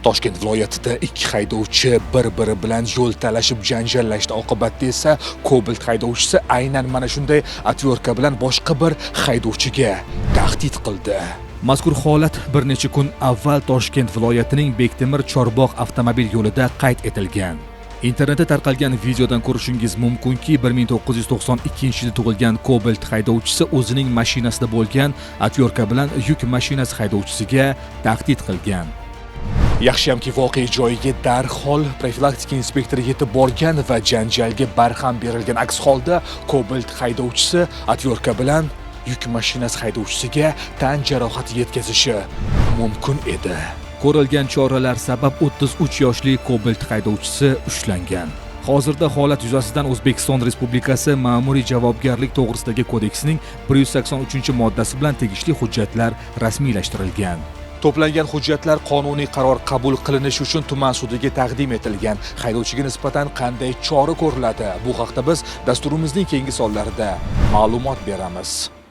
Toshkent viloyatida ikki haydovchi bir-biri bilan yo'l talashib janjallashdi. Oqibatda esa Cobalt haydovchisi aynan mana shunday atyorka bilan boshqa bir haydovchiga tahdid qildi. Mazkur holat bir necha kun avval Toshkent viloyatining Bektemir Chorbog' avtomobil yo'lida qayd etilgan. Internetda tarqalgan videodan ko'rishingiz mumkinki, 1992-yilda tug'ilgan Cobalt haydovchisi o'zining mashinasida bo'lgan atyorka bilan yuk mashinasi haydovchisiga tahdid qilgan. Yaxshiyamki voqea joyiga darhol profilaktika inspektori yetib borgan va janjalga barham berilgan. Aks holda Cobalt haydovchisi atyorka bilan yuk mashinasi haydovchisiga tan jarohati yetkazishi mumkin edi. Ko'rilgan choralar sabab 33 yoshli Cobalt haydovchisi ushlangan. Hozirda holat yuzasidan O'zbekiston Respublikasi Ma'muriy javobgarlik to'g'risidagi kodeksining 183-moddasi bilan tegishli hujjatlar rasmiylashtirilgan. To'plangan hujjatlar qonuniy qaror qabul qilinishi uchun tuman sudiga taqdim etilgan. Haydovchiga nisbatan qanday chora ko'riladi? Bu haqda biz dasturimizning keyingi sonlarida ma'lumot beramiz.